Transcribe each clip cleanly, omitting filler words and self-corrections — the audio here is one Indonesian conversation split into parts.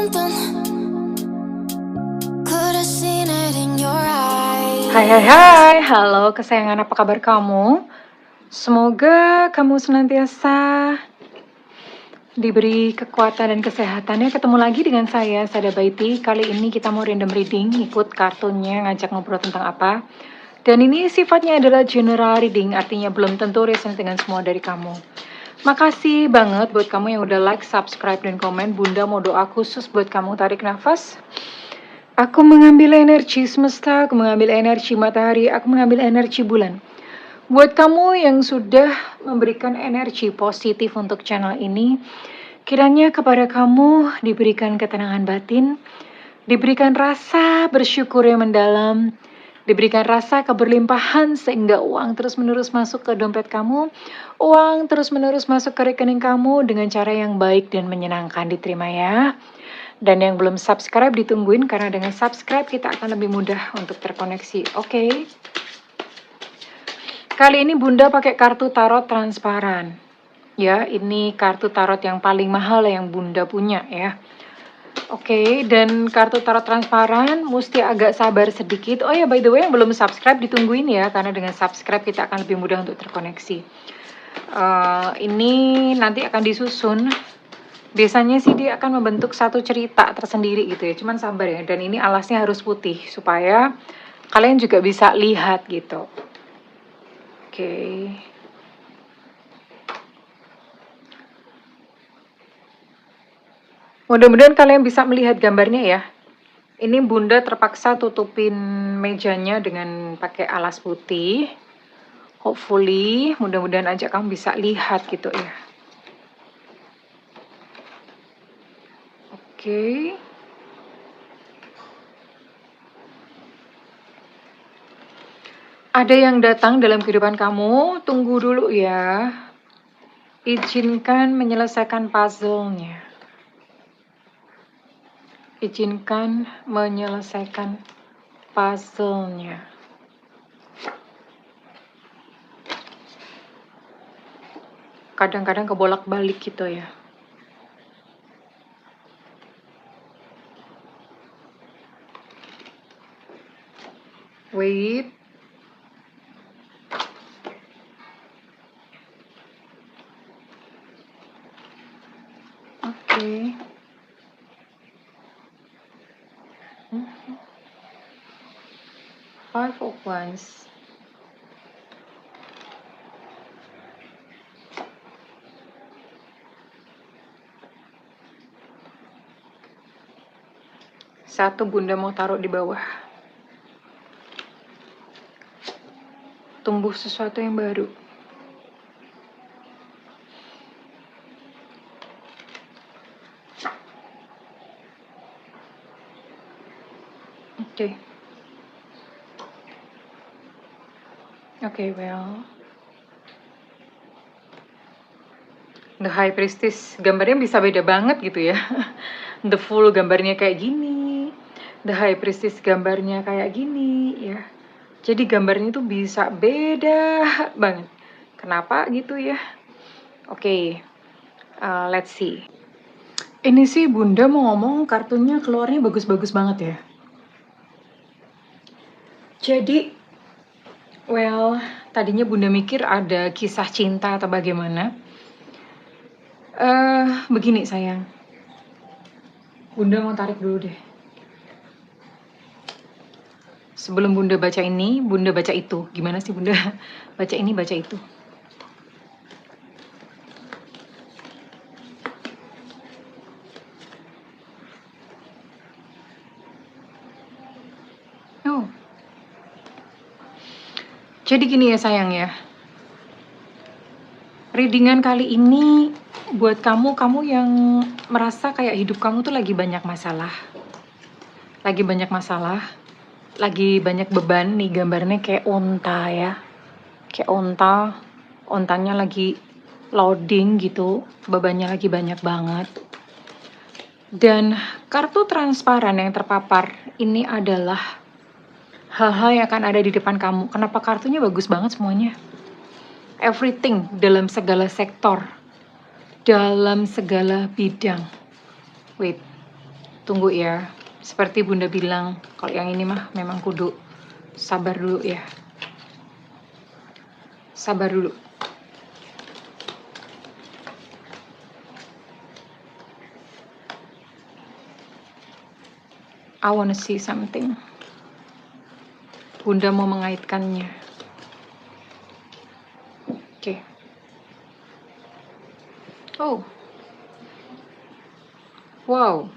something. Could have seen it in your eyes. Hai, halo kesayangan, apa kabar kamu? Semoga kamu senantiasa diberi kekuatan dan kesehatan ya. Ketemu lagi dengan saya, Sada Baiti. Kali ini kita mau random reading, ikut kartunnya, ngajak ngobrol tentang apa. Dan ini sifatnya adalah general reading, artinya belum tentu resonate dengan semua dari kamu. Makasih banget buat kamu yang udah like, subscribe, dan komen. Bunda mau doa khusus buat kamu, tarik nafas. Aku mengambil energi semesta, aku mengambil energi matahari, aku mengambil energi bulan. Buat kamu yang sudah memberikan energi positif untuk channel ini, kiranya kepada kamu diberikan ketenangan batin, diberikan rasa bersyukur yang mendalam, diberikan rasa keberlimpahan sehingga uang terus-menerus masuk ke dompet kamu, uang terus-menerus masuk ke rekening kamu dengan cara yang baik dan menyenangkan, diterima ya. Dan yang belum subscribe ditungguin, karena dengan subscribe kita akan lebih mudah untuk terkoneksi. Oke. Kali ini Bunda pakai kartu tarot transparan. Ya, ini kartu tarot yang paling mahal yang Bunda punya ya. Oke, dan kartu tarot transparan mesti agak sabar sedikit. Oh ya, by the way, yang belum subscribe ditungguin ya, karena dengan subscribe kita akan lebih mudah untuk terkoneksi. Ini nanti akan disusun. Biasanya sih dia akan membentuk satu cerita tersendiri gitu ya, cuman sabar ya. Dan ini alasnya harus putih supaya kalian juga bisa lihat gitu. Oke. Mudah-mudahan kalian bisa melihat gambarnya ya. Ini Bunda terpaksa tutupin mejanya dengan pakai alas putih. Hopefully, mudah-mudahan aja kamu bisa lihat gitu ya. Oke. Ada yang datang dalam kehidupan kamu, tunggu dulu ya. Izinkan menyelesaikan puzzle-nya. Izinkan menyelesaikan puzzle-nya. Kadang-kadang kebolak-balik gitu ya. Wait. Oke. Five of Wands. Satu Bunda mau taruh di bawah. Tumbuh sesuatu yang baru. Oke. Oke, well. The High Priestess, gambarnya bisa beda banget gitu ya. The Fool gambarnya kayak gini. The High Priestess gambarnya kayak gini ya. Jadi gambarnya itu bisa beda banget. Kenapa gitu ya? Oke, let's see. Ini sih Bunda mau ngomong kartunya keluarnya bagus-bagus banget ya. Jadi, well, tadinya Bunda mikir ada kisah cinta atau bagaimana. Begini sayang. Bunda mau tarik dulu deh. Sebelum Bunda baca ini, Bunda baca itu. Gimana sih Bunda? Baca ini, baca itu. Oh. Jadi gini ya sayang ya. Readingan kali ini buat kamu yang merasa kayak hidup kamu tuh lagi banyak masalah. Lagi banyak masalah. Lagi banyak beban nih, gambarnya kayak unta ya. Kayak unta. Ontanya lagi loading gitu. Bebannya lagi banyak banget. Dan kartu transparan yang terpapar ini adalah hal-hal yang akan ada di depan kamu. Kenapa kartunya bagus banget semuanya? Everything, dalam segala sektor, dalam segala bidang. Wait, tunggu ya. Seperti Bunda bilang, kalau yang ini mah memang kudu sabar dulu ya. Sabar dulu. I wanna see something. Bunda mau mengaitkannya. Oke. Oh. Wow.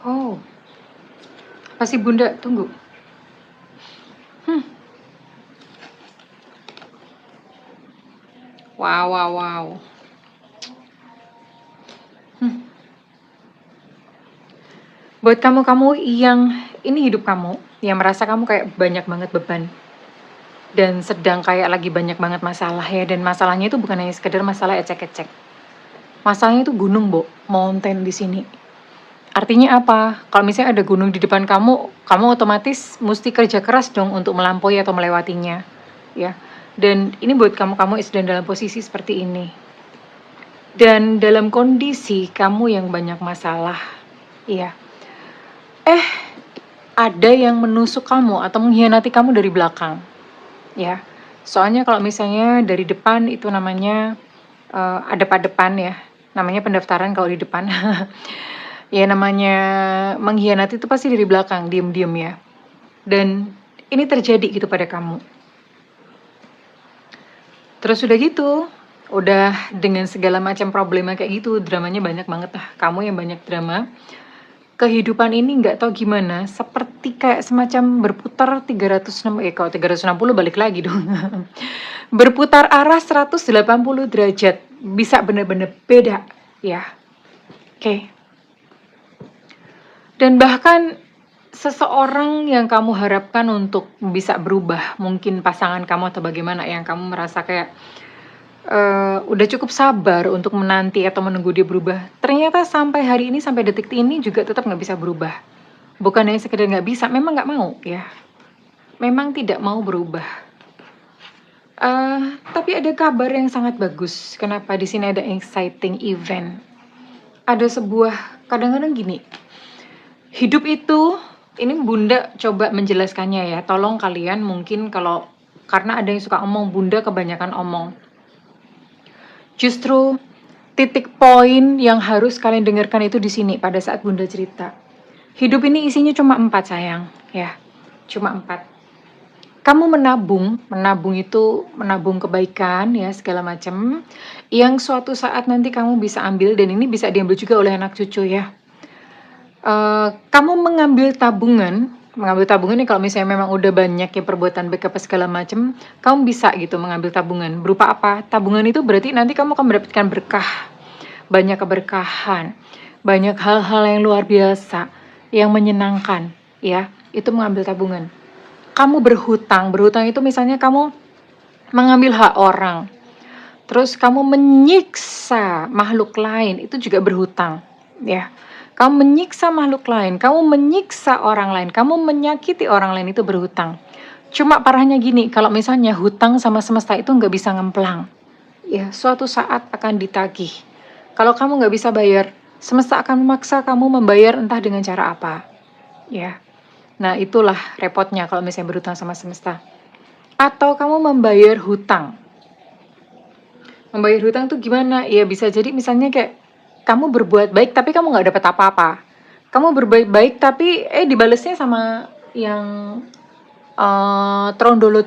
Oh. Pasti Bunda tunggu. Wow. Buat kamu yang ini hidup kamu, yang merasa kamu kayak banyak banget beban dan sedang kayak lagi banyak banget masalah ya, dan masalahnya itu bukan hanya sekedar masalah ecek-ecek. Masalahnya itu gunung, Bo, mountain di sini. Artinya apa? Kalau misalnya ada gunung di depan kamu, kamu otomatis mesti kerja keras dong untuk melampaui atau melewatinya, ya. Dan ini buat kamu yang sedang dalam posisi seperti ini. Dan dalam kondisi kamu yang banyak masalah, ya. Ada yang menusuk kamu atau mengkhianati kamu dari belakang, ya. Soalnya kalau misalnya dari depan itu namanya adep-adepan ya, namanya pendaftaran kalau di depan. Ya namanya mengkhianati itu pasti dari belakang, diem-diem ya. Dan ini terjadi gitu pada kamu. Terus udah gitu, udah dengan segala macam problema kayak gitu, dramanya banyak banget lah. Kamu yang banyak drama. Kehidupan ini nggak tahu gimana, seperti kayak semacam berputar 360, kalau 360 balik lagi dong. Berputar arah 180 derajat, bisa bener-bener beda, ya. Oke. Dan bahkan seseorang yang kamu harapkan untuk bisa berubah, mungkin pasangan kamu atau bagaimana yang kamu merasa kayak udah cukup sabar untuk menanti atau menunggu dia berubah. Ternyata sampai hari ini, sampai detik ini juga tetap nggak bisa berubah. Bukan hanya sekedar nggak bisa, memang nggak mau ya. Memang tidak mau berubah. Tapi ada kabar yang sangat bagus. Kenapa di sini ada exciting event? Ada sebuah, kadang-kadang gini, hidup itu, ini Bunda coba menjelaskannya ya. Tolong kalian mungkin kalau, karena ada yang suka omong, Bunda kebanyakan omong. Justru titik poin yang harus kalian dengarkan itu di sini pada saat Bunda cerita. Hidup ini isinya cuma 4 sayang, ya. Cuma 4. Kamu menabung itu menabung kebaikan ya segala macam, yang suatu saat nanti kamu bisa ambil, dan ini bisa diambil juga oleh anak cucu ya. Kamu mengambil tabungan ini kalau misalnya memang udah banyak ya perbuatan baik apa segala macam, kamu bisa gitu mengambil tabungan. Berupa apa? Tabungan itu berarti nanti kamu akan mendapatkan berkah, banyak keberkahan, banyak hal-hal yang luar biasa, yang menyenangkan, ya. Itu mengambil tabungan. Kamu berhutang itu misalnya kamu mengambil hak orang, terus kamu menyiksa makhluk lain, itu juga berhutang, ya. Kamu menyiksa makhluk lain, kamu menyiksa orang lain, kamu menyakiti orang lain, itu berhutang. Cuma parahnya gini, kalau misalnya hutang sama semesta itu nggak bisa ngemplang, ya suatu saat akan ditagih. Kalau kamu nggak bisa bayar, semesta akan memaksa kamu membayar entah dengan cara apa, ya. Nah itulah repotnya kalau misalnya berhutang sama semesta. Atau kamu membayar hutang. Membayar hutang tuh gimana? Ya bisa jadi misalnya kayak kamu berbuat baik tapi kamu nggak dapat apa-apa. Kamu berbuat baik tapi dibalesnya sama yang trondolo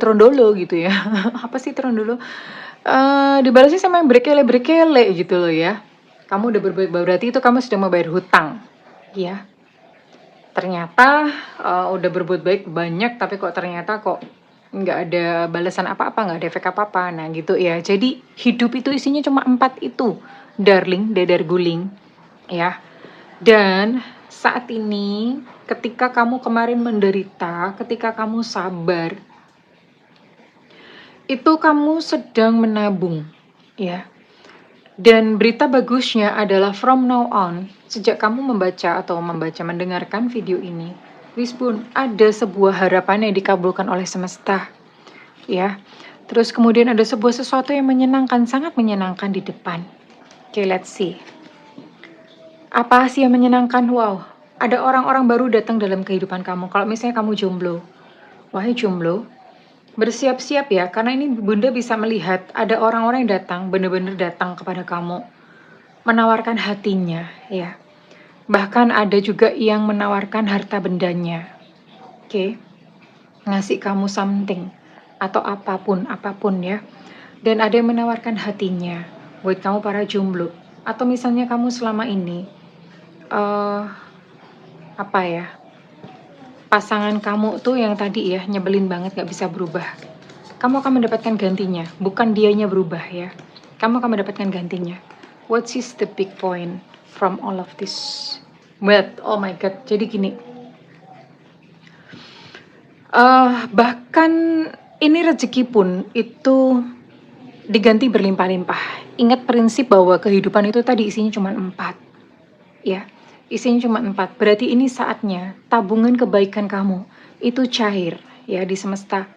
gitu ya. Apa sih trondolo? Dibalesnya sama yang berkele gitu loh ya. Kamu udah berbuat baik, berarti itu kamu sudah membayar hutang, ya. Ternyata udah berbuat baik banyak, tapi kok ternyata kok nggak ada balasan apa-apa, nggak ada efek apa-apa. Nah gitu ya. Jadi hidup itu isinya cuma 4 itu, darling, dadar guling, ya. Dan saat ini ketika kamu kemarin menderita, ketika kamu sabar, itu kamu sedang menabung, ya. Dan berita bagusnya adalah from now on, sejak kamu mendengarkan video ini, wis pun ada sebuah harapan yang dikabulkan oleh semesta, ya. Terus kemudian ada sebuah sesuatu yang menyenangkan, sangat menyenangkan di depan. Okay, let's see. Apa sih yang menyenangkan? Wow, ada orang-orang baru datang dalam kehidupan kamu. Kalau misalnya kamu jomblo, wahai jomblo, bersiap-siap ya, karena ini Bunda bisa melihat ada orang-orang yang datang, benar-benar datang kepada kamu, menawarkan hatinya, ya. Bahkan ada juga yang menawarkan harta bendanya, oke, ngasih kamu something atau apapun ya. Dan ada yang menawarkan hatinya buat kamu para jomblo. Atau misalnya kamu selama ini eh apa ya? Pasangan kamu tuh yang tadi ya nyebelin banget gak bisa berubah. Kamu akan mendapatkan gantinya, bukan dianya berubah ya. Kamu akan mendapatkan gantinya. What is the big point from all of this? But oh my god, jadi gini. Bahkan ini rezeki pun itu diganti berlimpah-limpah. Ingat prinsip bahwa kehidupan itu tadi isinya cuma 4. Ya, isinya cuma 4. Berarti ini saatnya tabungan kebaikan kamu itu cair ya di semesta.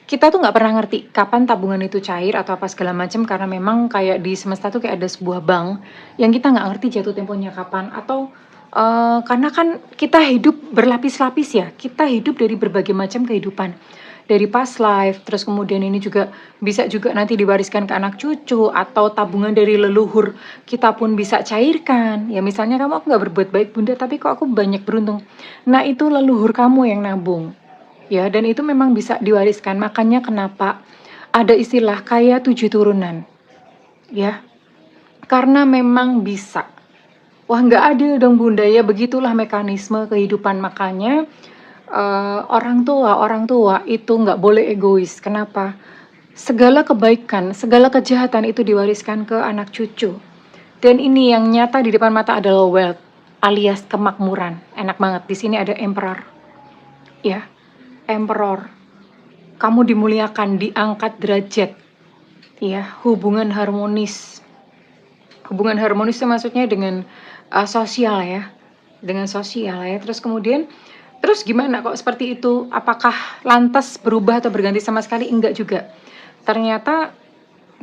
Kita tuh nggak pernah ngerti kapan tabungan itu cair atau apa segala macam, karena memang kayak di semesta tuh kayak ada sebuah bank yang kita nggak ngerti jatuh temponya kapan, atau karena kan kita hidup berlapis-lapis ya, kita hidup dari berbagai macam kehidupan, dari past life, terus kemudian ini juga bisa juga nanti diwariskan ke anak cucu, atau tabungan dari leluhur kita pun bisa cairkan. Ya misalnya kamu, aku nggak berbuat baik Bunda, tapi kok aku banyak beruntung. Nah itu leluhur kamu yang nabung. Ya, dan itu memang bisa diwariskan. Makanya kenapa ada istilah kaya 7 turunan. Ya, karena memang bisa. Wah, nggak ada dong Bunda ya, begitulah mekanisme kehidupan. Makanya orang tua itu nggak boleh egois. Kenapa? Segala kebaikan, segala kejahatan itu diwariskan ke anak cucu. Dan ini yang nyata di depan mata adalah wealth, alias kemakmuran. Enak banget, di sini ada emperor. Ya, emperor. Kamu dimuliakan, diangkat derajat. Ya, hubungan harmonis. Hubungan harmonis itu maksudnya dengan sosial ya. Dengan sosial ya. Terus kemudian, terus gimana kok seperti itu? Apakah lantas berubah atau berganti sama sekali? Enggak juga. Ternyata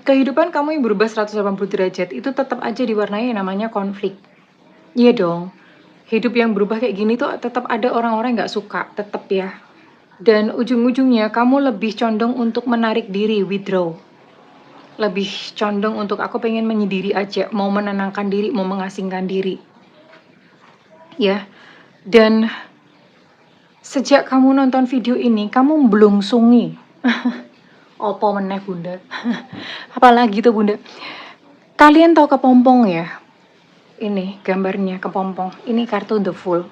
kehidupan kamu yang berubah 180 derajat itu tetap aja diwarnai yang namanya konflik. Iya dong. Hidup yang berubah kayak gini tuh tetap ada orang-orang yang gak suka, tetap ya. Dan ujung-ujungnya kamu lebih condong untuk menarik diri, withdraw. Lebih condong untuk aku pengen menyendiri aja, mau menenangkan diri, mau mengasingkan diri. Ya, dan sejak kamu nonton video ini, kamu belum sungi. Opo meneh Bunda. Apalagi tuh Bunda. Kalian tahu kepompong ya? Ini gambarnya kepompong. Ini kartu The Fool.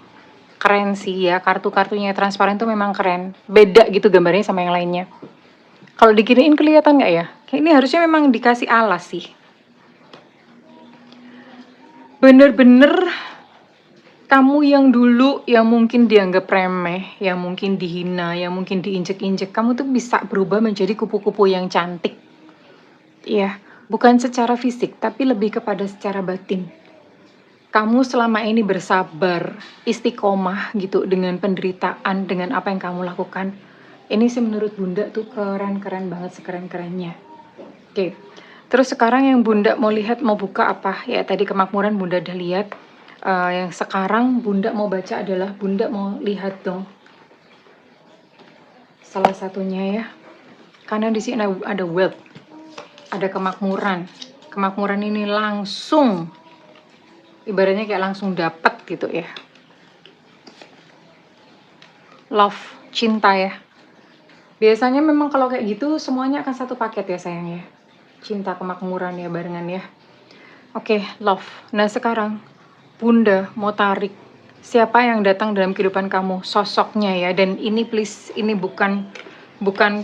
Keren sih ya, kartu-kartunya transparan tuh memang keren. Beda gitu gambarnya sama yang lainnya. Kalau diginiin kelihatan nggak ya? Kayak ini harusnya memang dikasih alas sih. Bener-bener kamu yang dulu yang mungkin dianggap remeh, yang mungkin dihina, yang mungkin diinjek-injek, kamu tuh bisa berubah menjadi kupu-kupu yang cantik. Iya, bukan secara fisik, tapi lebih kepada secara batin. Kamu selama ini bersabar, istiqomah gitu dengan penderitaan, dengan apa yang kamu lakukan. Ini sih menurut Bunda tuh keren-keren banget, sekeren-kerennya. Oke, terus sekarang yang Bunda mau lihat, mau buka apa? Ya tadi kemakmuran Bunda udah lihat. Yang sekarang Bunda mau baca adalah Bunda mau lihat dong salah satunya ya. Karena di sini ada wealth, ada kemakmuran. Kemakmuran ini langsung ibaratnya kayak langsung dapat gitu ya. Love, cinta ya. Biasanya memang kalau kayak gitu semuanya akan satu paket ya sayang ya. Cinta, kemakmuran ya barengan ya. Oke, love. Nah sekarang Bunda mau tarik siapa yang datang dalam kehidupan kamu, sosoknya ya. Dan ini please, ini bukan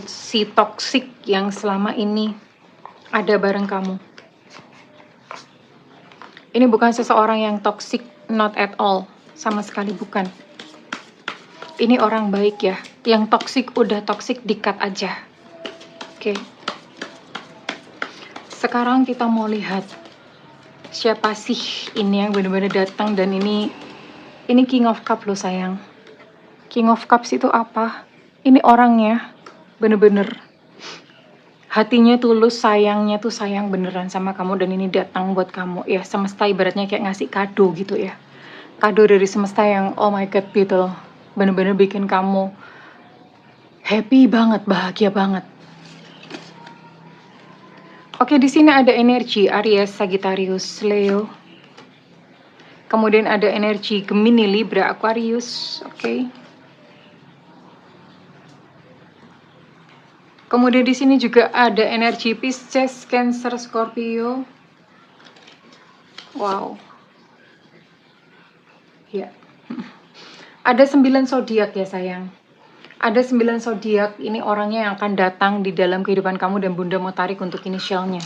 si toksik yang selama ini ada bareng kamu. Ini bukan seseorang yang toksik, not at all, sama sekali bukan. Ini orang baik ya, yang toksik udah toksik di-cut aja. Oke. Sekarang kita mau lihat siapa sih ini yang benar-benar datang, dan ini King of Cups loh sayang. King of Cups itu apa? Ini orangnya bener-bener hatinya tulus, sayangnya tuh sayang beneran sama kamu dan ini datang buat kamu ya. Semesta ibaratnya kayak ngasih kado gitu ya. Kado dari semesta yang oh my god gitu loh. Bener-bener bikin kamu happy banget, bahagia banget. Oke, di sini ada energi Aries, Sagittarius, Leo. Kemudian ada energi Gemini, Libra, Aquarius, oke. Kemudian di sini juga ada energi Pisces, Cancer, Scorpio. Wow. Ya. Ada 9 zodiak ya sayang. Ada 9 zodiak, ini orangnya yang akan datang di dalam kehidupan kamu dan Bunda mau tarik untuk inisialnya.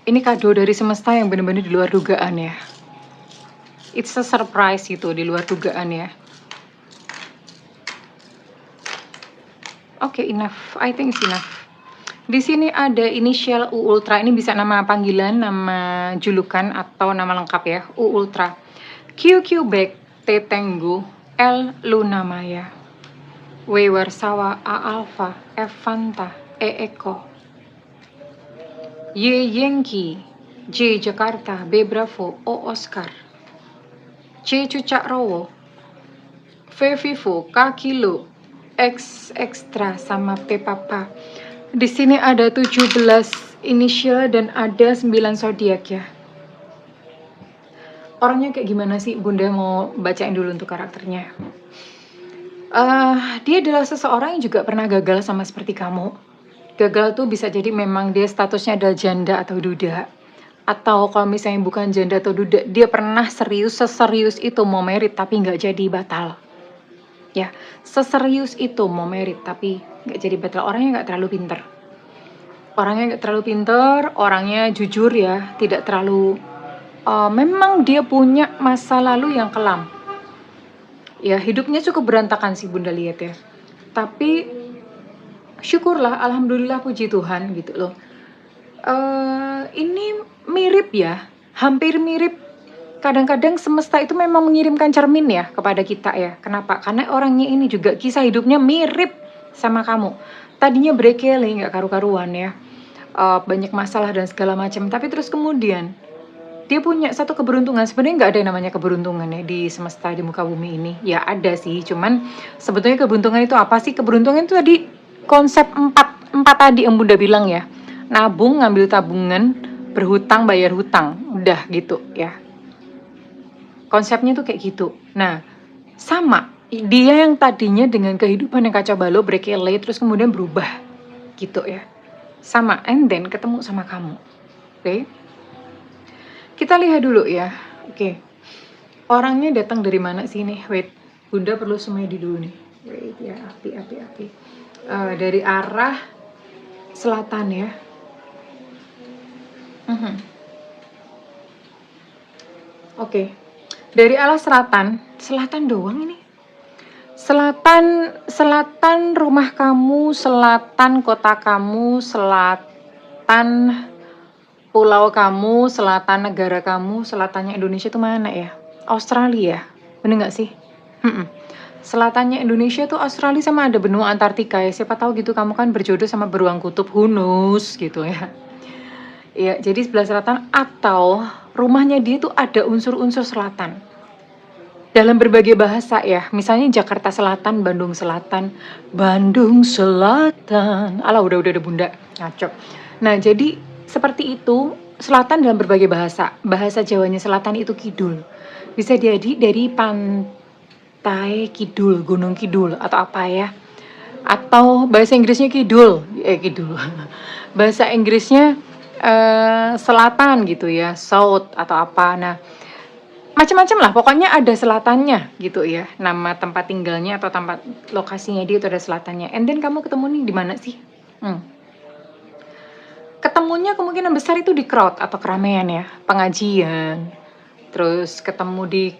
Ini kado dari semesta yang benar-benar di luar dugaan ya. It's a surprise gitu, di luar dugaan ya. Oke, enough. I think it's enough. Di sini ada inisial U Ultra. Ini bisa nama panggilan, nama julukan atau nama lengkap ya. U Ultra. Q Quebec, T Tenggu, L Luna Maya, W Warsawa, A Alpha, F Fanta, E Eko, Y Yankee, J Jakarta, B Bravo, O Oscar, C Cucak Rowo, V Vivo, K Kilo, X Extra, sama P Papa. Di sini ada 17 inisial dan ada 9 zodiak ya. Orangnya kayak gimana sih? Bunda mau bacain dulu untuk karakternya. Dia adalah seseorang yang juga pernah gagal sama seperti kamu. Gagal tuh bisa jadi memang dia statusnya adalah janda atau duda. Atau kalau misalnya bukan janda atau duda, dia pernah seserius itu mau merit tapi nggak jadi, batal. Ya, seserius itu mau merit tapi nggak jadi, batal. Orangnya nggak terlalu pinter. Orangnya jujur ya, tidak terlalu... memang dia punya masa lalu yang kelam. Ya, hidupnya cukup berantakan sih Bunda lihat ya. Tapi syukurlah, alhamdulillah, puji Tuhan gitu loh. Ini mirip ya, hampir mirip. Kadang-kadang semesta itu memang mengirimkan cermin ya kepada kita ya. Kenapa? Karena orangnya ini juga kisah hidupnya mirip sama kamu. Tadinya brekele, nggak karu-karuan ya. Banyak masalah dan segala macam. Tapi terus kemudian dia punya satu keberuntungan. Sebenarnya nggak ada yang namanya keberuntungan ya di semesta, di muka bumi ini. Ya ada sih, cuman sebetulnya keberuntungan itu apa sih? Keberuntungan itu tadi konsep empat tadi yang Bunda bilang ya. Nabung, ngambil tabungan, berhutang, bayar hutang. Udah gitu ya. Konsepnya tuh kayak gitu. Nah, sama. Dia yang tadinya dengan kehidupan yang kacau balau, brekele, terus kemudian berubah. Gitu ya. Sama, and then ketemu sama kamu. Oke. Kita lihat dulu ya. Oke. Orangnya datang dari mana sih nih? Wait. Bunda perlu semedi dulu nih. Wait ya, api. Dari arah selatan ya. Oke. Dari arah selatan doang ini. Selatan rumah kamu, selatan kota kamu, selatan pulau kamu, selatan negara kamu. Selatannya Indonesia itu mana ya? Australia, bener nggak sih? Selatannya Indonesia tuh Australia sama ada benua Antartika ya. Siapa tahu gitu kamu kan berjodoh sama beruang kutub, who knows gitu ya. Ya, jadi sebelah selatan atau rumahnya dia tuh ada unsur-unsur selatan. Dalam berbagai bahasa ya, misalnya Jakarta Selatan, Bandung Selatan. Alah udah Bunda, ngaco. Nah jadi seperti itu, selatan dalam berbagai bahasa. Bahasa Jawanya selatan itu kidul. Bisa jadi dari pantai kidul, gunung kidul atau apa ya. Atau bahasa Inggrisnya kidul. Bahasa Inggrisnya selatan gitu ya, south atau apa. Nah, macam-macam lah, pokoknya ada selatannya gitu ya. Nama tempat tinggalnya atau tempat lokasinya dia itu ada selatannya. And then kamu ketemu nih di mana sih? Ketemunya kemungkinan besar itu di crowd atau keramaian ya, pengajian. Terus ketemu di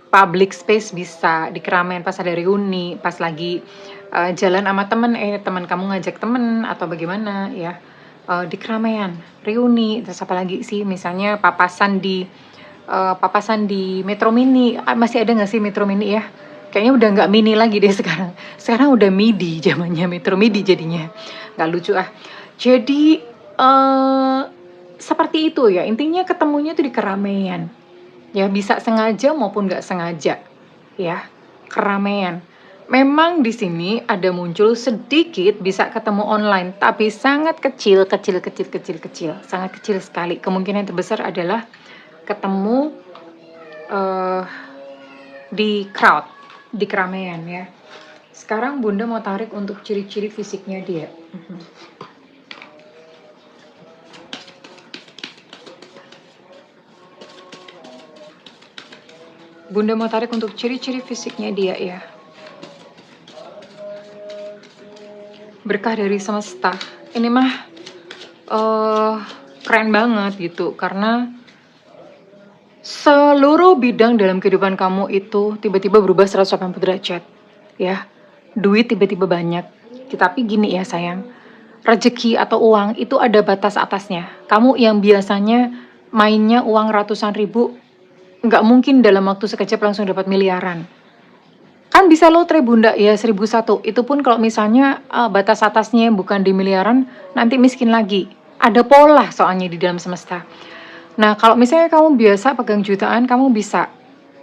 public space, bisa di keramaian pas ada reuni, pas lagi jalan sama teman kamu ngajak temen atau bagaimana ya. Di keramaian, reuni, terus apa lagi sih, misalnya papasan di Metro Mini. Masih ada nggak sih Metro Mini ya? Kayaknya udah nggak mini lagi deh sekarang. Sekarang udah midi, zamannya metro midi jadinya. Nggak lucu ah. Jadi seperti itu ya. Intinya ketemunya tuh di keramaian. Ya bisa sengaja maupun nggak sengaja. Ya, keramaian. Memang di sini ada muncul sedikit bisa ketemu online, tapi sangat kecil, sangat kecil sekali. Kemungkinan terbesar adalah ketemu eh, di crowd, di keramaian ya. Sekarang Bunda mau tarik untuk ciri-ciri fisiknya dia. Bunda mau tarik untuk ciri-ciri fisiknya dia ya. Berkah dari semesta. Ini mah keren banget gitu, karena seluruh bidang dalam kehidupan kamu itu tiba-tiba berubah 180 derajat. Ya, duit tiba-tiba banyak. Tapi gini ya sayang, rezeki atau uang itu ada batas atasnya. Kamu yang biasanya mainnya uang ratusan ribu, nggak mungkin dalam waktu sekejap langsung dapat miliaran. Kan bisa lotre Bunda ya 1001. Itu pun kalau misalnya batas atasnya bukan di miliaran, nanti miskin lagi. Ada pola soalnya di dalam semesta. Nah, kalau misalnya kamu biasa pegang jutaan, kamu bisa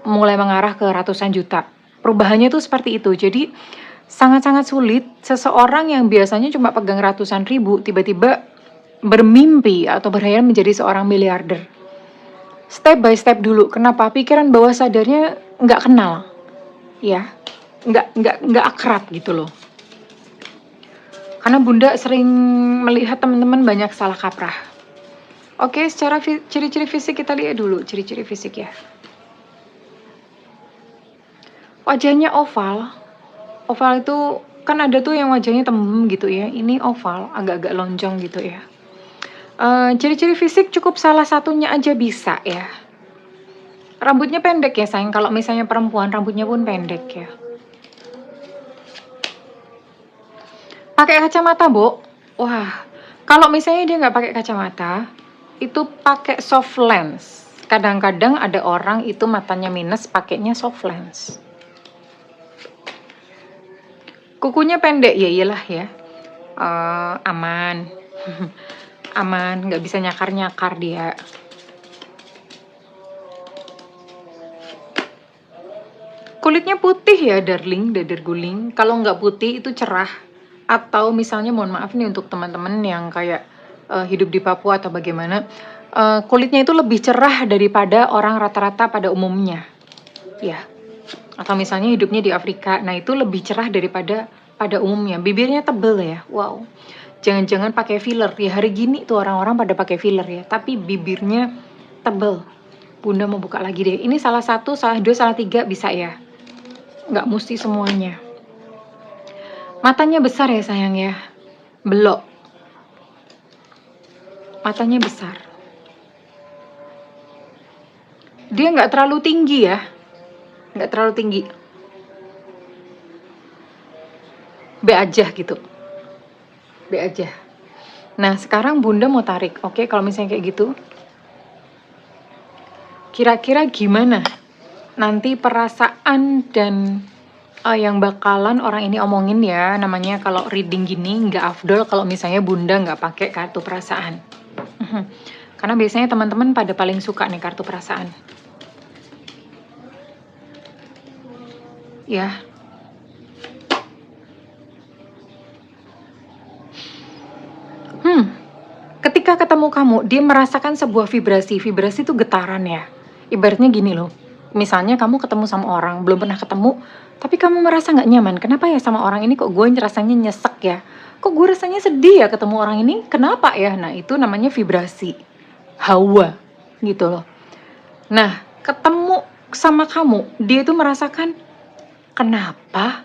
mulai mengarah ke ratusan juta. Perubahannya tuh seperti itu. Jadi sangat-sangat sulit seseorang yang biasanya cuma pegang ratusan ribu tiba-tiba bermimpi atau berhayal menjadi seorang miliarder. Step by step dulu. Kenapa? Pikiran bawah sadarnya nggak kenal, ya, nggak akrab gitu loh. Karena Bunda sering melihat teman-teman banyak salah kaprah. Oke, secara ciri-ciri fisik kita lihat dulu ciri-ciri fisik ya. Wajahnya oval. Oval itu kan ada tuh yang wajahnya tembem gitu ya. Ini oval, agak-agak lonjong gitu ya. Ciri-ciri fisik cukup salah satunya aja bisa ya. Rambutnya pendek ya sayang. Kalau misalnya perempuan rambutnya pun pendek ya. Pakai kacamata, Bu? Wah, kalau misalnya dia nggak pakai kacamata, itu pakai soft lens. Kadang-kadang ada orang itu matanya minus, pakainya soft lens. Kukunya pendek, ya iyalah ya. Aman. Aman, nggak bisa nyakar-nyakar dia. Kulitnya putih ya, darling, dadar guling. Kalau nggak putih itu cerah. Atau misalnya mohon maaf nih untuk teman-teman yang kayak hidup di Papua atau bagaimana, kulitnya itu lebih cerah daripada orang rata-rata pada umumnya, ya. Atau misalnya hidupnya di Afrika, nah itu lebih cerah daripada pada umumnya. Bibirnya tebel ya, wow. Jangan-jangan pakai filler ya, hari gini tuh orang-orang pada pakai filler ya, tapi bibirnya tebel. Bunda mau buka lagi deh. Ini salah satu, salah dua, salah tiga bisa ya. Nggak mesti semuanya. Matanya besar ya sayang ya, belok. Matanya besar. Dia nggak terlalu tinggi ya, nggak terlalu tinggi. B aja gitu, B aja. Nah sekarang Bunda mau tarik, oke? Kalau misalnya kayak gitu, kira-kira gimana nanti perasaan dan yang bakalan orang ini omongin ya, namanya kalau reading gini nggak afdol kalau misalnya Bunda nggak pakai kartu perasaan. Karena biasanya teman-teman pada paling suka nih kartu perasaan. Ya. Ketika ketemu kamu, dia merasakan sebuah vibrasi. Vibrasi itu getaran ya. Ibaratnya gini loh. Misalnya kamu ketemu sama orang, belum pernah ketemu, tapi kamu merasa nggak nyaman. Kenapa ya sama orang ini kok gue rasanya nyesek ya? Kok gue rasanya sedih ya ketemu orang ini? Kenapa ya? Nah itu namanya vibrasi. Hawa gitu loh. Nah ketemu sama kamu, dia itu merasakan kenapa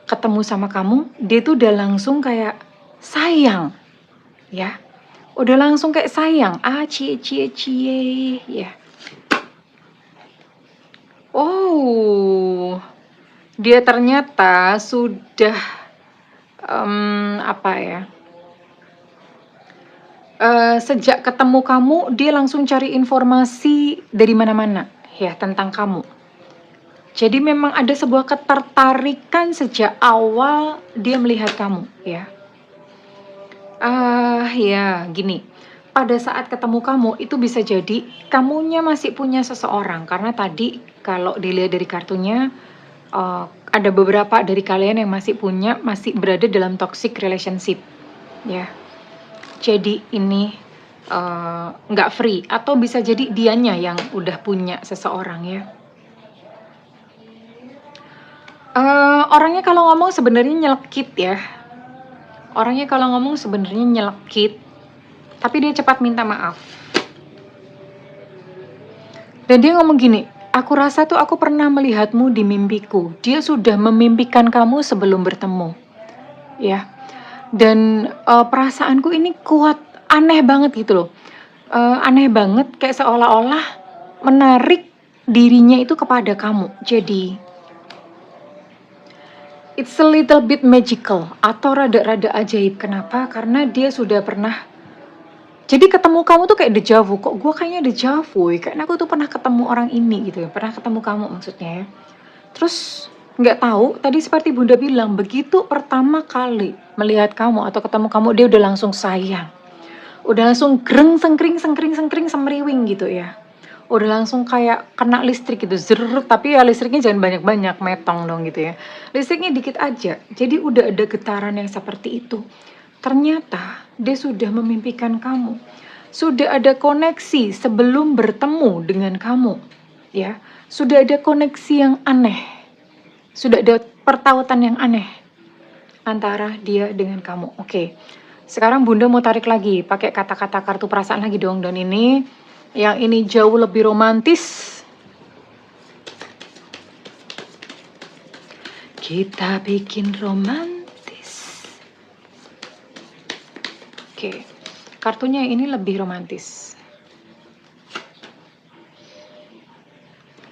ketemu sama kamu, dia itu udah langsung kayak sayang. Ya, udah langsung kayak sayang. Cie ya. Oh, dia ternyata sudah apa ya? Sejak ketemu kamu, dia langsung cari informasi dari mana-mana ya tentang kamu. Jadi memang ada sebuah ketertarikan sejak awal dia melihat kamu, ya. Ya gini, pada saat ketemu kamu itu bisa jadi kamunya masih punya seseorang, karena tadi kalau dilihat dari kartunya, ada beberapa dari kalian yang masih berada dalam toxic relationship, ya. Jadi ini, nggak free atau bisa jadi dianya yang udah punya seseorang, ya. Orangnya kalau ngomong sebenarnya nyelekit ya, tapi dia cepat minta maaf. Dan dia ngomong gini, "Aku rasa tuh aku pernah melihatmu di mimpiku." Dia sudah memimpikan kamu sebelum bertemu, ya. Dan, perasaanku ini kuat, aneh banget gitu loh, aneh banget kayak seolah-olah menarik dirinya itu kepada kamu. Jadi it's a little bit magical atau rada-rada ajaib. Kenapa? Karena dia sudah pernah, jadi ketemu kamu tuh kayak deja vu, kok gue kayaknya deja vu ya, kayaknya aku tuh pernah ketemu orang ini gitu ya, pernah ketemu kamu maksudnya ya. Terus nggak tahu, tadi seperti Bunda bilang, begitu pertama kali melihat kamu atau ketemu kamu, dia udah langsung sayang. Udah langsung greng, sengkring, semriwing gitu ya. Udah langsung kayak kena listrik gitu, zerrrr, tapi ya listriknya jangan banyak-banyak, metong dong gitu ya. Listriknya dikit aja, jadi udah ada getaran yang seperti itu. Ternyata dia sudah memimpikan kamu. Sudah ada koneksi sebelum bertemu dengan kamu, ya. Sudah ada koneksi yang aneh. Sudah ada pertautan yang aneh antara dia dengan kamu. Oke. Sekarang Bunda mau tarik lagi, pakai kata-kata kartu perasaan lagi dong. Dan yang ini jauh lebih romantis. Kita bikin romantis. Oke, kartunya ini lebih romantis.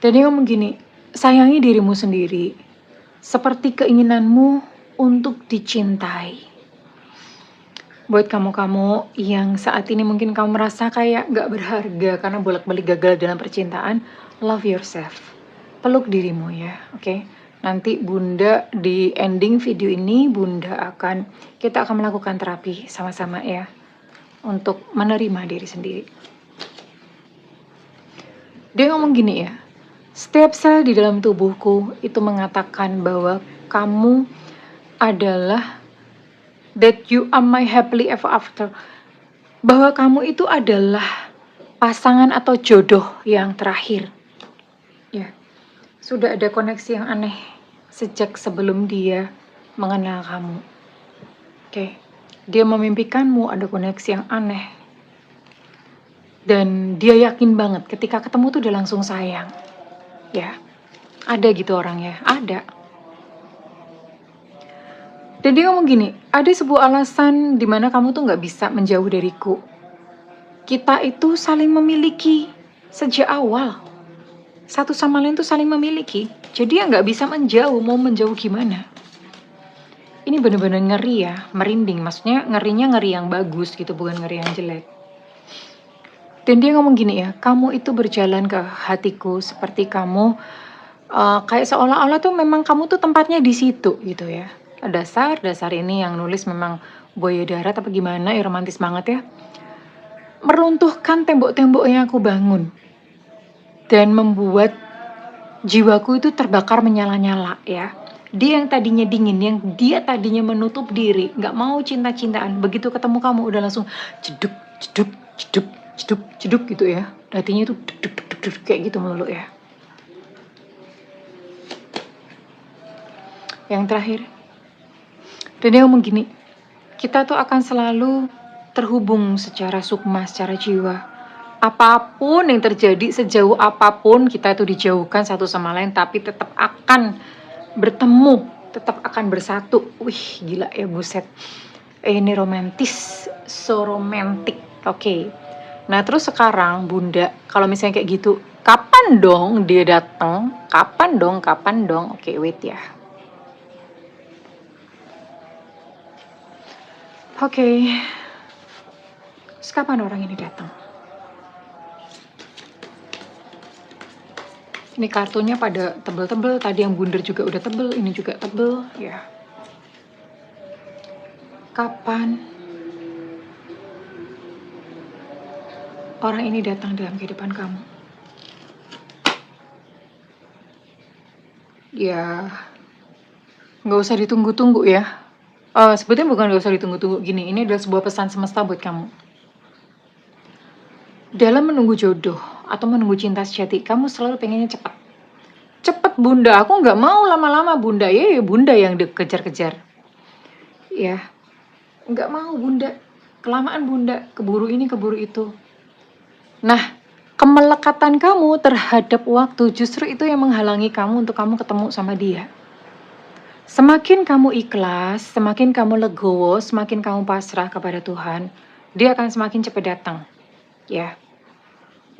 Dan dia ngomong gini, sayangi dirimu sendiri, seperti keinginanmu untuk dicintai. Buat kamu-kamu yang saat ini mungkin kamu merasa kayak gak berharga karena bolak-balik gagal dalam percintaan, love yourself. Peluk dirimu ya, oke? Nanti Bunda di ending video ini, kita akan melakukan terapi sama-sama ya, untuk menerima diri sendiri. Dia ngomong gini ya, setiap sel di dalam tubuhku itu mengatakan bahwa kamu adalah that you are my happily ever after. Bahwa kamu itu adalah pasangan atau jodoh yang terakhir. Ya, sudah ada koneksi yang aneh sejak sebelum dia mengenal kamu. Oke, dia memimpikanmu, ada koneksi yang aneh. Dan dia yakin banget ketika ketemu tuh udah langsung sayang. Ya, ada gitu orangnya, ada. Dan dia ngomong gini, ada sebuah alasan di mana kamu tuh gak bisa menjauh dariku. Kita itu saling memiliki sejak awal. Satu sama lain tuh saling memiliki. Jadi ya gak bisa menjauh, mau menjauh gimana. Ini bener-bener ngeri ya, merinding. Maksudnya ngerinya ngeri yang bagus gitu, bukan ngeri yang jelek. Dan dia ngomong gini ya, kamu itu berjalan ke hatiku seperti kamu, kayak seolah-olah tuh memang kamu tuh tempatnya di situ gitu ya. Dasar ini yang nulis memang buaya darat apa gimana ya, romantis banget ya. Meruntuhkan tembok-tembok yang aku bangun dan membuat jiwaku itu terbakar menyala-nyala ya. Dia yang tadinya dingin, yang dia tadinya menutup diri, gak mau cinta-cintaan, begitu ketemu kamu udah langsung jeduk, jeduk, jeduk, jeduk, jeduk gitu ya. Hatinya itu duk, duk, duk, duk, kayak gitu melulu ya. Yang terakhir, dan dia ngomong gini, kita tuh akan selalu terhubung secara sukma, secara jiwa. Apapun yang terjadi, sejauh apapun kita itu dijauhkan satu sama lain, tapi tetap akan bertemu, tetap akan bersatu. Wih, gila ya, buset. Ini romantis, so romantic. Oke. Nah, terus sekarang Bunda, kalau misalnya kayak gitu, kapan dong dia datang? Kapan dong? Oke, wait ya. Oke. Terus kapan orang ini datang? Ini kartunya pada tebel-tebel, tadi yang bundar juga udah tebel, ini juga tebel, ya. Kapan orang ini datang dalam kehidupan kamu? Ya, nggak usah ditunggu-tunggu ya. Sebetulnya bukan nggak usah ditunggu-tunggu gini, ini adalah sebuah pesan semesta buat kamu. Dalam menunggu jodoh atau menunggu cinta sejati, kamu selalu pengennya cepat. Cepet bunda, aku nggak mau lama-lama bunda, ya bunda yang dikejar-kejar. Ya, nggak mau bunda, kelamaan bunda, keburu ini keburu itu. Nah, kemelekatan kamu terhadap waktu justru itu yang menghalangi kamu untuk kamu ketemu sama dia. Semakin kamu ikhlas, semakin kamu legowo, semakin kamu pasrah kepada Tuhan, dia akan semakin cepat datang. Ya,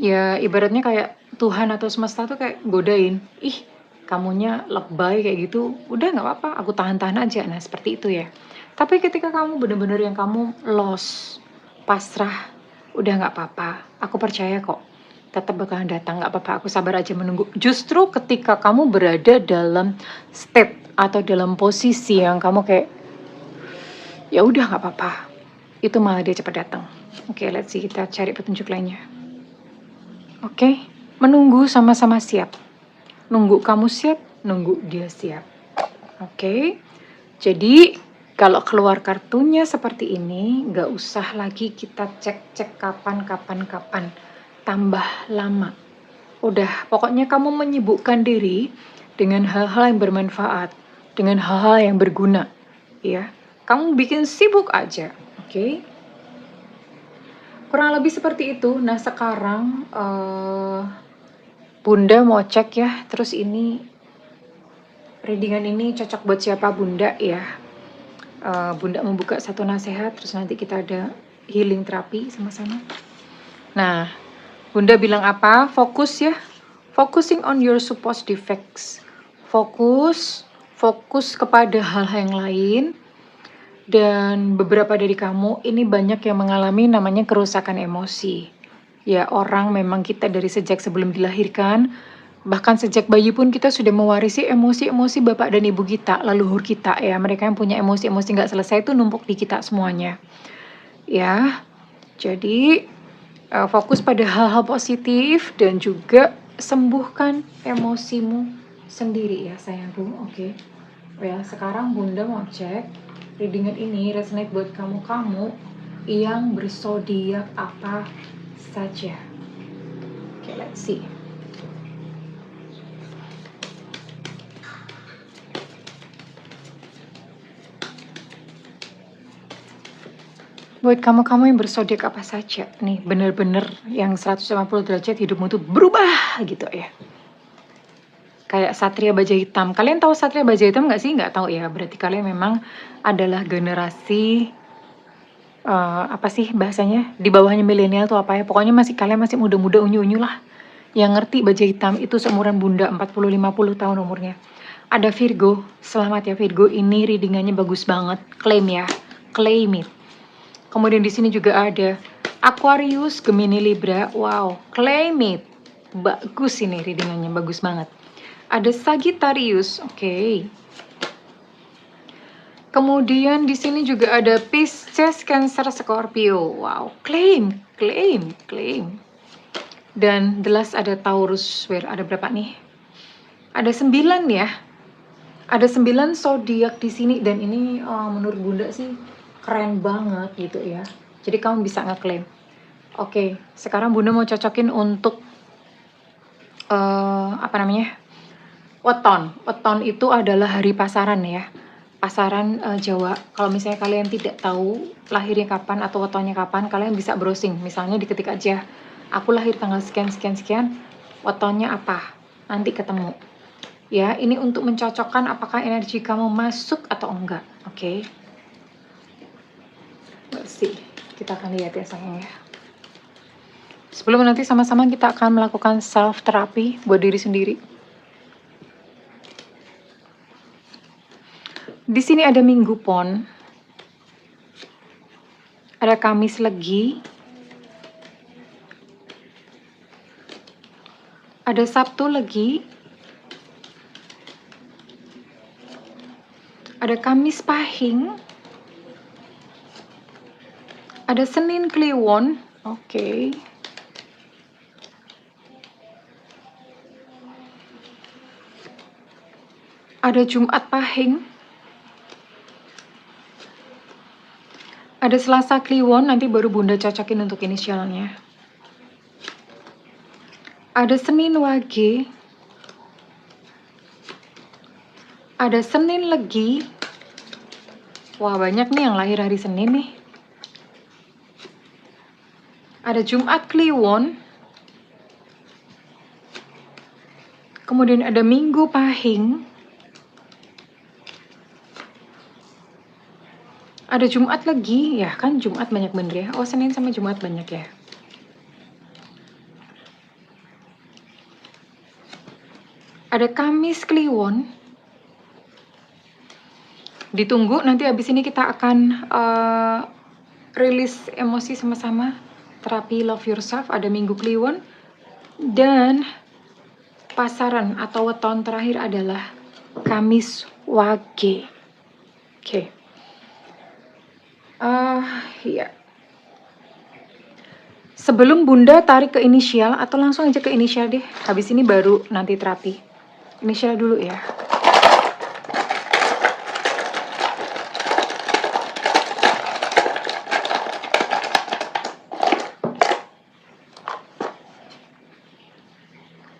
ya ibaratnya kayak Tuhan atau semesta tuh kayak godain, ih kamunya lebay kayak gitu, udah nggak apa-apa, aku tahan-tahan aja. Nah seperti itu ya. Tapi ketika kamu bener-bener yang kamu lost, pasrah, udah nggak apa-apa, aku percaya kok, tetap bakalan datang, nggak apa-apa, aku sabar aja menunggu. Justru ketika kamu berada dalam state atau dalam posisi yang kamu kayak, ya udah nggak apa-apa, itu malah dia cepat datang. Oke, let's see, kita cari petunjuk lainnya. Oke, menunggu sama-sama siap. Nunggu kamu siap, nunggu dia siap. Oke, jadi kalau keluar kartunya seperti ini, nggak usah lagi kita cek-cek kapan. Tambah lama. Udah, pokoknya kamu menyibukkan diri dengan hal-hal yang bermanfaat, dengan hal-hal yang berguna. Ya, kamu bikin sibuk aja, oke? Kurang lebih seperti itu. Nah sekarang Bunda mau cek ya, terus ini readingan ini cocok buat siapa Bunda ya. Bunda membuka satu nasihat, terus nanti kita ada healing terapi sama-sama. Nah, Bunda bilang apa? Fokus ya, focusing on your supposed defects. Fokus kepada hal-hal yang lain. Dan beberapa dari kamu ini banyak yang mengalami namanya kerusakan emosi. Ya, orang memang kita dari sejak sebelum dilahirkan, bahkan sejak bayi pun kita sudah mewarisi emosi-emosi bapak dan ibu kita, leluhur kita ya. Mereka yang punya emosi-emosi nggak selesai itu numpuk di kita semuanya. Ya, jadi fokus pada hal-hal positif dan juga sembuhkan emosimu sendiri ya sayangku. Oke. Ya, sekarang Bunda mau cek readingan ini resonate buat kamu yang berzodiak apa saja. Oke, let's see. Buat kamu yang berzodiak apa saja, nih bener-bener yang 180 derajat hidupmu tuh berubah gitu ya. Kayak Satria Baja Hitam. Kalian tahu Satria Baja Hitam nggak sih? Nggak tahu ya. Berarti kalian memang adalah generasi apa sih bahasanya? Di bawahnya milenial tuh apa ya? Pokoknya kalian masih muda-muda unyu-unyu lah. Yang ngerti Baja Hitam itu seumuran Bunda 40-50 tahun umurnya. Ada Virgo. Selamat ya Virgo. Ini readingannya bagus banget. Claim ya. Claim it. Kemudian di sini juga ada Aquarius, Gemini, Libra. Wow, claim it. Bagus ini readingannya, bagus banget. Ada Sagittarius, oke. Kemudian di sini juga ada Pisces, Cancer, Scorpio. Wow, claim. Dan the last ada Taurus. Ada berapa nih? Ada 9 ya. Ada 9 zodiak di sini dan ini menurut Bunda sih keren banget gitu ya. Jadi kamu bisa ngeklaim. Oke, sekarang Bunda mau cocokin untuk apa namanya? Weton. Weton itu adalah hari pasaran ya. Pasaran Jawa. Kalau misalnya kalian tidak tahu lahirnya kapan atau wetonnya kapan, kalian bisa browsing. Misalnya diketik aja, aku lahir tanggal sekian, wetonnya apa? Nanti ketemu. Ya, ini untuk mencocokkan apakah energi kamu masuk atau enggak. Oke. Let's see. Kita akan lihat ya sayang ya. Sebelum nanti sama-sama kita akan melakukan self therapy buat diri sendiri. Di sini ada Minggu Pon, ada Kamis Legi, ada Sabtu Legi, ada Kamis Pahing, ada Senin Kliwon, oke. Ada Jumat Pahing, ada Selasa Kliwon, nanti baru Bunda cocokin untuk inisialnya. Ada Senin Wage, ada Senin Legi. Wah, banyak nih yang lahir hari Senin nih. Ada Jumat Kliwon, kemudian ada Minggu Pahing, ada Jumat Legi, ya kan Jumat banyak bener ya. Oh, Senin sama Jumat banyak ya. Ada Kamis Kliwon. Ditunggu, nanti abis ini kita akan rilis emosi sama-sama. Terapi Love Yourself, ada Minggu Kliwon. Dan pasaran atau weton terakhir adalah Kamis Wage. Oke. Ya. Sebelum Bunda tarik ke inisial, atau langsung aja ke inisial deh. Habis ini baru nanti terapi. Inisial dulu ya.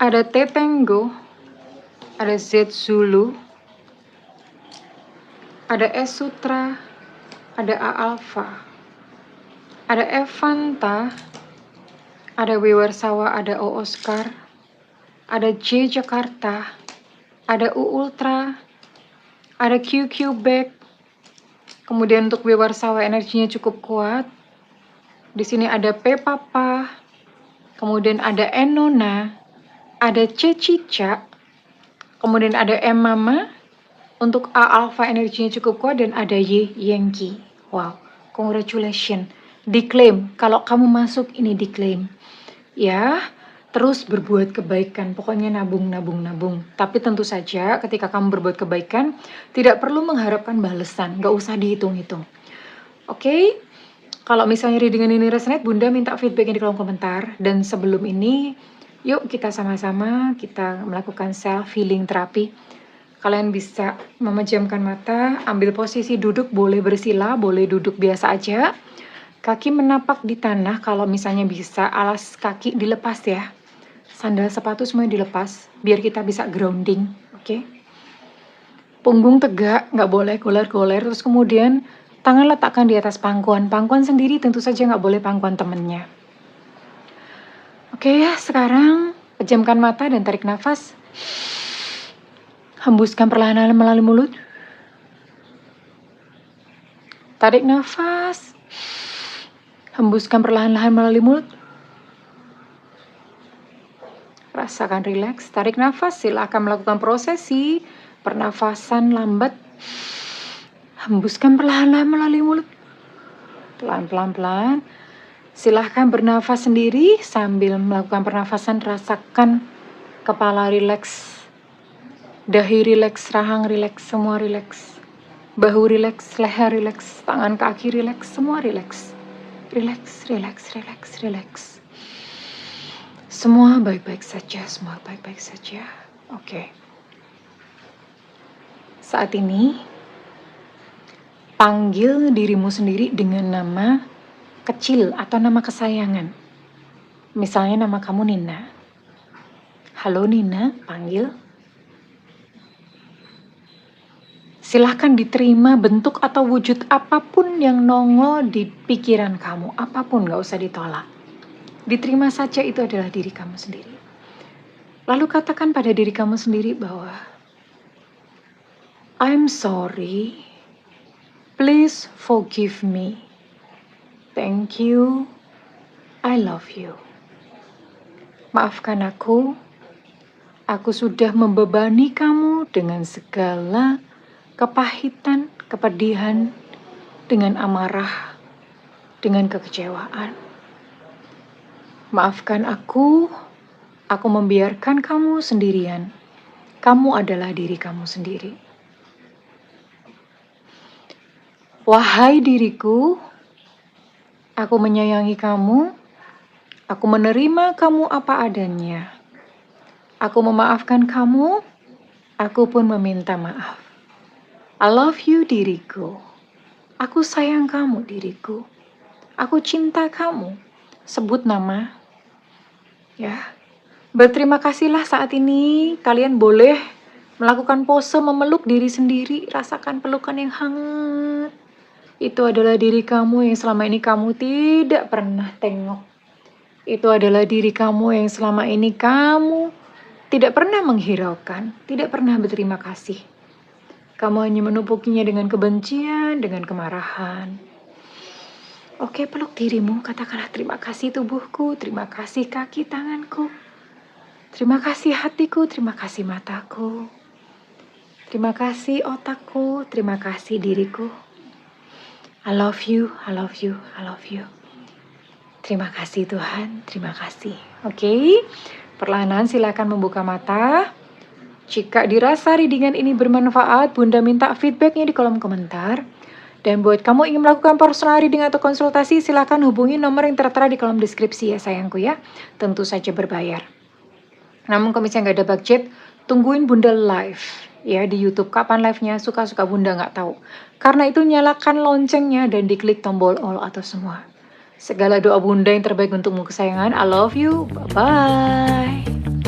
Ada T Tango, ada Z Zulu, ada S Sutra, ada A Alpha, ada Evanta, ada W Warsawa, ada O Oscar, ada J Jakarta, ada U Ultra, ada Q Quebec. Kemudian untuk W Warsawa energinya cukup kuat. Di sini ada P Papa, kemudian ada N Nona, ada C Cica, kemudian ada M Mama. Untuk A Alpha energinya cukup kuat dan ada Y Yankee. Wow, congratulations. Diklaim, kalau kamu masuk ini diklaim. Ya, terus berbuat kebaikan. Pokoknya nabung. Tapi tentu saja ketika kamu berbuat kebaikan, tidak perlu mengharapkan balasan. Gak usah dihitung-hitung. Oke? Kalau misalnya readingan ini resonate, Bunda minta feedbacknya di kolom komentar. Dan sebelum ini, yuk kita sama-sama kita melakukan self healing terapi. Kalian bisa memejamkan mata, ambil posisi duduk, boleh bersila, boleh duduk biasa aja. Kaki menapak di tanah, kalau misalnya bisa, alas kaki dilepas ya. Sandal sepatu semuanya dilepas, biar kita bisa grounding, oke? Punggung tegak, nggak boleh goler-goler, terus kemudian tangan letakkan di atas pangkuan. Pangkuan sendiri tentu saja nggak boleh pangkuan temennya. Oke ya, sekarang pejamkan mata dan tarik nafas. Hembuskan perlahan-lahan melalui mulut. Tarik nafas. Hembuskan perlahan-lahan melalui mulut. Rasakan rileks. Tarik nafas. Silakan melakukan prosesi pernafasan lambat. Hembuskan perlahan-lahan melalui mulut. Pelan-pelan. Silahkan bernafas sendiri sambil melakukan pernafasan. Rasakan kepala rileks. Dahi rileks, rahang rileks, semua rileks. Bahu rileks, leher rileks, tangan kaki rileks, semua rileks. Rileks. Semua baik-baik saja, Oke. Saat ini, panggil dirimu sendiri dengan nama kecil atau nama kesayangan. Misalnya nama kamu Nina. Halo Nina, panggil. Silahkan diterima bentuk atau wujud apapun yang nongol di pikiran kamu. Apapun, gak usah ditolak. Diterima saja, itu adalah diri kamu sendiri. Lalu katakan pada diri kamu sendiri bahwa I'm sorry. Please forgive me. Thank you. I love you. Maafkan aku. Aku sudah membebani kamu dengan segala kepahitan, kepedihan, dengan amarah, dengan kekecewaan. Maafkan aku membiarkan kamu sendirian. Kamu adalah diri kamu sendiri. Wahai diriku, aku menyayangi kamu, aku menerima kamu apa adanya. Aku memaafkan kamu, aku pun meminta maaf. I love you diriku. Aku sayang kamu diriku. Aku cinta kamu. Sebut nama. Ya. Berterima kasihlah saat ini. Kalian boleh melakukan pose memeluk diri sendiri. Rasakan pelukan yang hangat. Itu adalah diri kamu yang selama ini kamu tidak pernah tengok. Itu adalah diri kamu yang selama ini kamu tidak pernah menghiraukan, tidak pernah berterima kasih. Kamu hanya menumpukinya dengan kebencian, dengan kemarahan. Oke, peluk dirimu, katakanlah terima kasih tubuhku, terima kasih kaki tanganku, terima kasih hatiku, terima kasih mataku, terima kasih otakku, terima kasih diriku. I love you, I love you, I love you. Terima kasih Tuhan, terima kasih. Oke, perlahan silakan membuka mata. Jika dirasa readingan ini bermanfaat, Bunda minta feedbacknya di kolom komentar. Dan buat kamu ingin melakukan personal reading atau konsultasi, silakan hubungi nomor yang tertera di kolom deskripsi ya sayangku ya. Tentu saja berbayar. Namun kalau misalnya nggak ada budget, tungguin Bunda live ya di YouTube. Kapan live-nya? Suka-suka Bunda nggak tahu. Karena itu nyalakan loncengnya dan diklik tombol all atau semua. Segala doa Bunda yang terbaik untukmu kesayangan. I love you. Bye-bye.